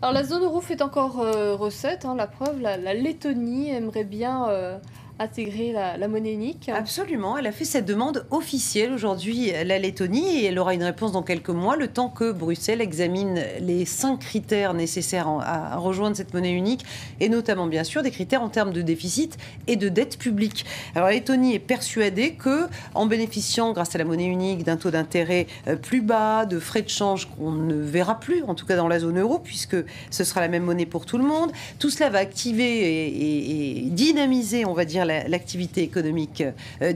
Alors la zone euro fait encore recette, hein, la preuve, la Lettonie aimerait bien intégrer la monnaie unique. Absolument, elle a fait cette demande officielle aujourd'hui, la Lettonie, et elle aura une réponse dans quelques mois, le temps que Bruxelles examine les 5 critères nécessaires à rejoindre cette monnaie unique, et notamment bien sûr des critères en termes de déficit et de dette publique. Alors la Lettonie est persuadée que, en bénéficiant, grâce à la monnaie unique, d'un taux d'intérêt plus bas, de frais de change qu'on ne verra plus, en tout cas dans la zone euro, puisque ce sera la même monnaie pour tout le monde, tout cela va activer et dynamiser, on va dire, l'activité économique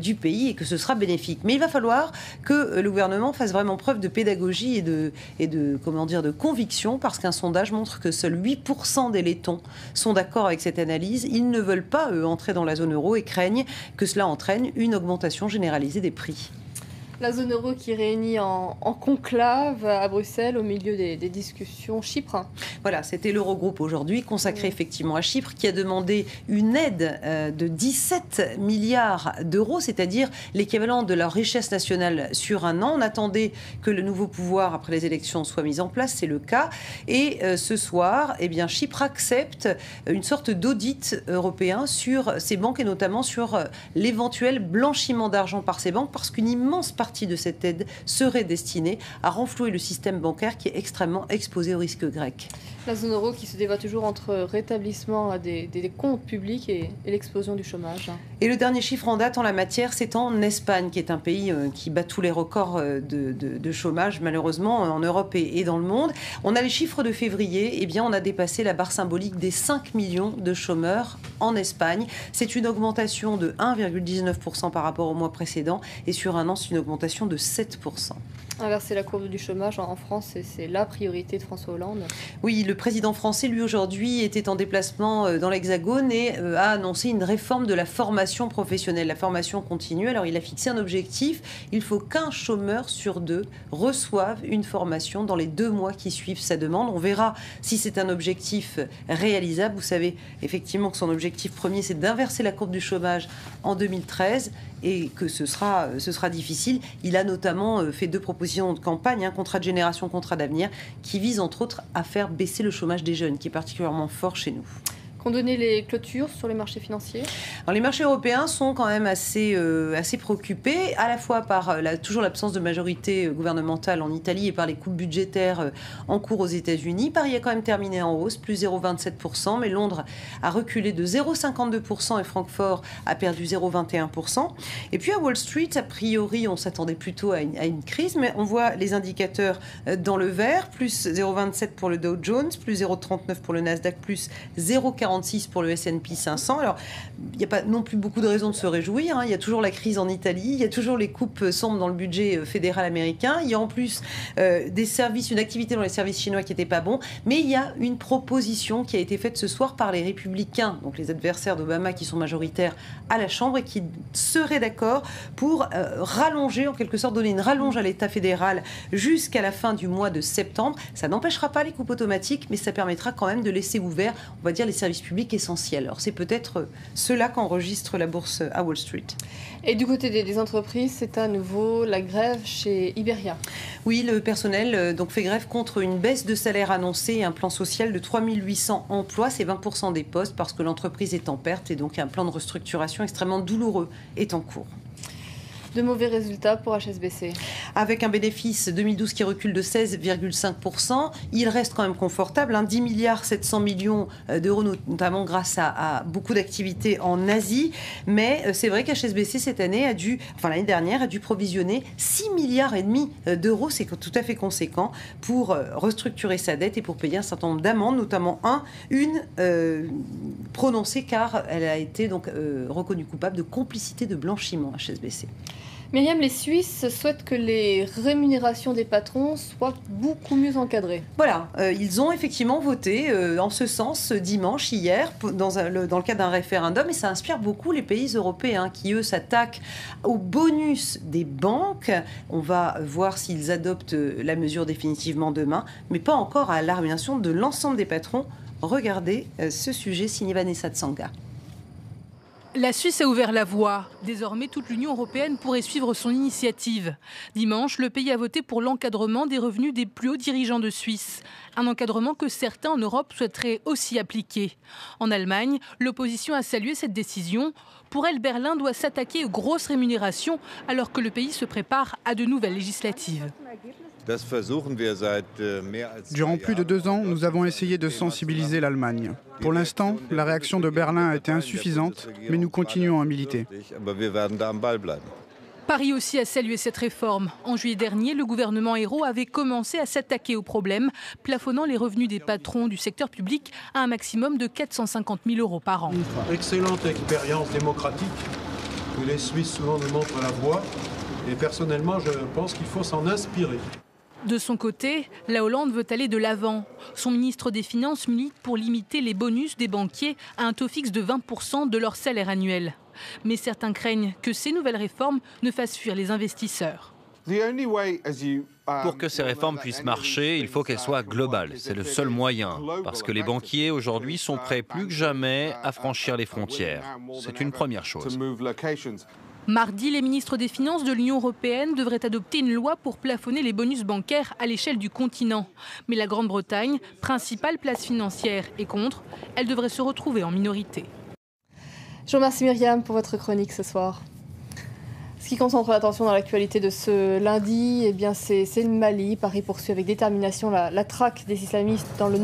du pays, et que ce sera bénéfique. Mais il va falloir que le gouvernement fasse vraiment preuve de pédagogie comment dire, de conviction, parce qu'un sondage montre que seuls 8% des Lettons sont d'accord avec cette analyse. Ils ne veulent pas, eux, entrer dans la zone euro et craignent que cela entraîne une augmentation généralisée des prix. La zone euro qui réunit en conclave à Bruxelles au milieu des discussions Chypre. Voilà, c'était l'Eurogroupe aujourd'hui, consacré effectivement à Chypre, qui a demandé une aide de 17 milliards d'euros, c'est-à-dire l'équivalent de leur richesse nationale sur un an. On attendait que le nouveau pouvoir, après les élections, soit mis en place, c'est le cas. Et ce soir, eh bien, Chypre accepte une sorte d'audit européen sur ces banques, et notamment sur l'éventuel blanchiment d'argent par ces banques, parce qu'une immense partie de cette aide serait destinée à renflouer le système bancaire qui est extrêmement exposé au risque grec. La zone euro qui se débat toujours entre rétablissement des comptes publics et l'explosion du chômage. Et le dernier chiffre en date en la matière, c'est en Espagne, qui est un pays qui bat tous les records de chômage, malheureusement, en Europe et dans le monde. On a les chiffres de février, eh bien, on a dépassé la barre symbolique des 5 millions de chômeurs en Espagne. C'est une augmentation de 1,19% par rapport au mois précédent, et sur un an, c'est une augmentation de 7%. Inverser la courbe du chômage en France, c'est la priorité de François Hollande. Oui, le président français, lui, aujourd'hui, était en déplacement dans l'Hexagone et a annoncé une réforme de la formation professionnelle, la formation continue. Alors, il a fixé un objectif. Il faut qu'un chômeur sur deux reçoive une formation dans les 2 mois qui suivent sa demande. On verra si c'est un objectif réalisable. Vous savez effectivement que son objectif premier, c'est d'inverser la courbe du chômage en 2013, et que ce sera difficile. Il a notamment fait 2 propositions de campagne, contrat de génération, contrat d'avenir, qui visent entre autres à faire baisser le chômage des jeunes, qui est particulièrement fort chez nous. Condamner les clôtures sur les marchés financiers. Alors, les marchés européens sont quand même assez préoccupés, à la fois par toujours l'absence de majorité gouvernementale en Italie et par les coupes budgétaires en cours aux États-Unis. Paris a quand même terminé en hausse, plus 0,27%, mais Londres a reculé de 0,52% et Francfort a perdu 0,21%. Et puis à Wall Street, a priori, on s'attendait plutôt à une crise, mais on voit les indicateurs dans le vert, plus 0,27 pour le Dow Jones, plus 0,39 pour le Nasdaq, plus 0,46 pour le S&P 500. Alors, il n'y a pas non plus beaucoup de raisons de se réjouir. Il y a toujours la crise en Italie, il y a toujours les coupes sombres dans le budget fédéral américain. Il y a en plus une activité dans les services chinois qui n'était pas bon. Mais il y a une proposition qui a été faite ce soir par les républicains, donc les adversaires d'Obama qui sont majoritaires à la Chambre, et qui seraient d'accord pour rallonger, en quelque sorte, donner une rallonge à l'État fédéral jusqu'à la fin du mois de septembre. Ça n'empêchera pas les coupes automatiques, mais ça permettra quand même de laisser ouvert, on va dire, les services publics essentiels. Alors c'est peut-être cela qu'enregistre la bourse à Wall Street. Et du côté des entreprises, c'est à nouveau la grève chez Iberia. Oui, le personnel donc fait grève contre une baisse de salaire annoncée et un plan social de 3 800 emplois. C'est 20% des postes, parce que l'entreprise est en perte, et donc un plan de restructuration extrêmement douloureux est en cours. De mauvais résultats pour HSBC. Avec un bénéfice 2012 qui recule de 16,5%, il reste quand même confortable, 10 milliards 700 millions d'euros, notamment grâce à beaucoup d'activités en Asie. Mais c'est vrai qu'HSBC cette année l'année dernière a dû provisionner 6 milliards et demi d'euros, c'est tout à fait conséquent, pour restructurer sa dette et pour payer un certain nombre d'amendes, notamment une prononcée car elle a été donc reconnue coupable de complicité de blanchiment, HSBC. Myriam, les Suisses souhaitent que les rémunérations des patrons soient beaucoup mieux encadrées. Voilà, ils ont effectivement voté en ce sens dimanche, hier, dans le cadre d'un référendum, et ça inspire beaucoup les pays européens qui, eux, s'attaquent au bonus des banques. On va voir s'ils adoptent la mesure définitivement demain, mais pas encore à la rémunération de l'ensemble des patrons. Regardez ce sujet signé Vanessa Tsanga. La Suisse a ouvert la voie. Désormais, toute l'Union européenne pourrait suivre son initiative. Dimanche, le pays a voté pour l'encadrement des revenus des plus hauts dirigeants de Suisse. Un encadrement que certains en Europe souhaiteraient aussi appliquer. En Allemagne, l'opposition a salué cette décision. Pour elle, Berlin doit s'attaquer aux grosses rémunérations alors que le pays se prépare à de nouvelles législatives. Durant plus de 2 ans, nous avons essayé de sensibiliser l'Allemagne. Pour l'instant, la réaction de Berlin a été insuffisante, mais nous continuons à militer. Paris aussi a salué cette réforme. En juillet dernier, le gouvernement Ayrault avait commencé à s'attaquer au problème, plafonnant les revenus des patrons du secteur public à un maximum de 450 000 € par an. Excellente expérience démocratique où les Suisses souvent nous montrent la voie. Et personnellement, je pense qu'il faut s'en inspirer. De son côté, la Hollande veut aller de l'avant. Son ministre des Finances milite pour limiter les bonus des banquiers à un taux fixe de 20% de leur salaire annuel. Mais certains craignent que ces nouvelles réformes ne fassent fuir les investisseurs. Pour que ces réformes puissent marcher, il faut qu'elles soient globales. C'est le seul moyen, parce que les banquiers aujourd'hui sont prêts plus que jamais à franchir les frontières. C'est une première chose. Mardi, les ministres des Finances de l'Union européenne devraient adopter une loi pour plafonner les bonus bancaires à l'échelle du continent. Mais la Grande-Bretagne, principale place financière, est contre. Elle devrait se retrouver en minorité. Je vous remercie Myriam pour votre chronique ce soir. Ce qui concentre l'attention dans l'actualité de ce lundi, eh bien c'est le Mali. Paris poursuit avec détermination la traque des islamistes dans le